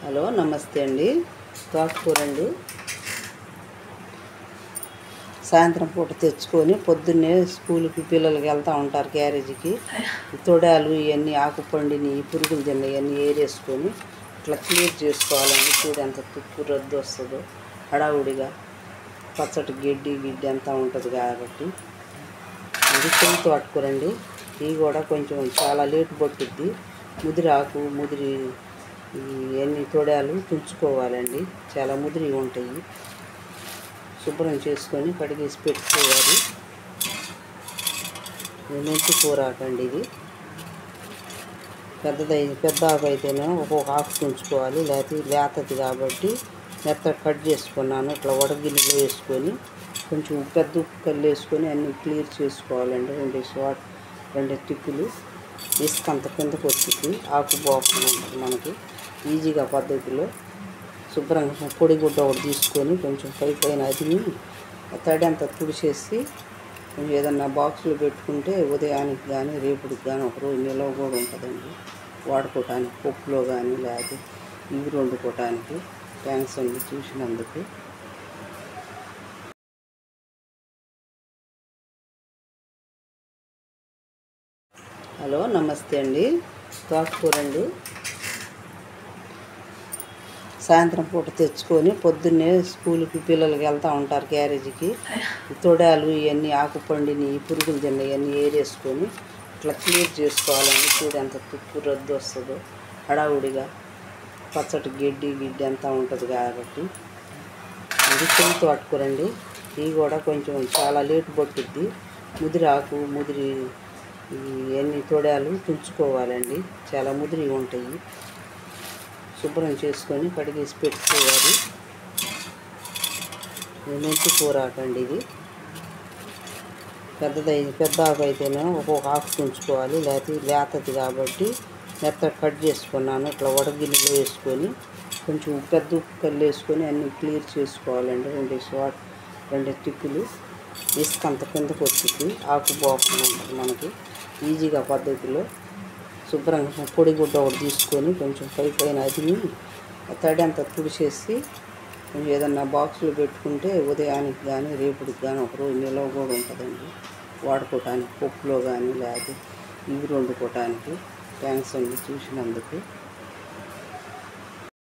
Hello నమస్తే అండి. తోటకూర అండి. సాయంత్రం పూట తెచ్చుకొని పొద్దున్నే స్కూల్కి పిల్లలకి వెళ్తూ ఉంటారు క్యారేజీకి. తొడాలు ఇవన్నీ ఆకుపండిని పురుగులు తిన్న ఇవన్నీ ఏరేసుకొని ఇట్లా క్లియర్ చేసుకోవాలండి. చూడు ఎంత తుక్కు రద్దు వస్తుందో హడావుడిగా పచ్చటి గిడ్డి అంతా ఉంటుంది కాబట్టి. ఇది చెవి తోటకూర అండి. ఇవి కూడా కొంచెం చాలా లేటు పట్టుద్ది. ముదిరి ఆకు ముదిరి ఇవన్నీ తొడాలు తుంచుకోవాలండి. చాలా ముదిరి ఉంటాయి. శుభ్రం చేసుకొని కడిగేసి పెట్టుకోవాలి. మెంతి కూర ఆకండి. ఇది పెద్ద ఆకు అయితేనే ఒక్కొక్క ఆకు తుంచుకోవాలి. లేకపోతే లేతది కాబట్టి మెత్తగా కట్ చేసుకున్నాను. ఇట్లా వడగిన్నెలో వేసుకొని కొంచెం పెద్ద ఉప్పు కల్లు వేసుకొని అన్నీ క్లియర్ చేసుకోవాలండి. రెండు టిప్పులు ఇసుక అంత కిందకు వచ్చింది. ఆకు పోకుండా ఉంటుంది మనకి ఈజీగా పద్ధతిలో. శుభ్రంగా పొడి గుడ్డ ఒకటి తీసుకొని కొంచెం పైన అదిని తడి అంతా తుడిచేసి కొంచెం ఏదన్నా బాక్సులో పెట్టుకుంటే ఉదయానికి కానీ రేపుడికి కానీ ఒకరోజు నిల్వ కూడా ఉంటుందండి. వాడుకోవటానికి పప్పులో కానీ లేకపోతే ఇవి వండుకోవటానికి. థ్యాంక్స్ అండి చూసినందుకు. హలో నమస్తే అండి. తోటకూర అండి. సాయంత్రం పూట తెచ్చుకొని పొద్దున్నే స్కూల్కి పిల్లలకి వెళ్తూ ఉంటారు క్యారేజీకి. తొడాలు ఇవన్నీ ఆకుపండిని పురుగులు తిన్న ఇవన్నీ ఏరేసుకొని ఇట్లా క్లియర్ చేసుకోవాలండి. చూడు ఎంత తుక్కు రద్దు వస్తుందో హడావుడిగా పచ్చటి గిడ్డి అంతా ఉంటుంది కాబట్టి. ఇది చెవి తోటకూర అండి. ఇవి కూడా కొంచెం చాలా లేటు పట్టుద్ది. ముదిరి ఆకు ముదిరి ఇవన్నీ తొడాలు తుంచుకోవాలండి. చాలా ముదిరి ఉంటాయి. శుభ్రం చేసుకొని కడిగేసి పెట్టుకోవాలి. మెంతి కూర ఆకండి. ఇది పెద్ద ఆకు అయితేనే ఒక్కొక్క ఆకు తుంచుకోవాలి. లేకపోతే లేతది కాబట్టి మెత్తగా కట్ చేసుకున్నాను. ఇట్లా వడగిన్నెలో వేసుకొని కొంచెం పెద్ద ఉప్పు కల్లు వేసుకొని అన్నీ క్లియర్ చేసుకోవాలండి. రెండు టిప్పులు ఇసుక అంత కిందకు వచ్చింది. ఆకు పోకుండా ఉంటుంది మనకి ఈజీగా పద్ధతిలో. శుభ్రంగా పొడి గుడ్డ ఒకటి తీసుకొని కొంచెం పైన అదిని తడి అంతా తుడిచేసి కొంచెం ఏదన్నా బాక్సులో పెట్టుకుంటే ఉదయానికి కానీ రేపుడికి కానీ ఒకరోజు నిల్వ కూడా ఉంటుందండి. వాడుకోవటానికి పప్పులో కానీ లేకపోతే ఇవి వండుకోవటానికి. థ్యాంక్స్ అండి చూసినందుకు.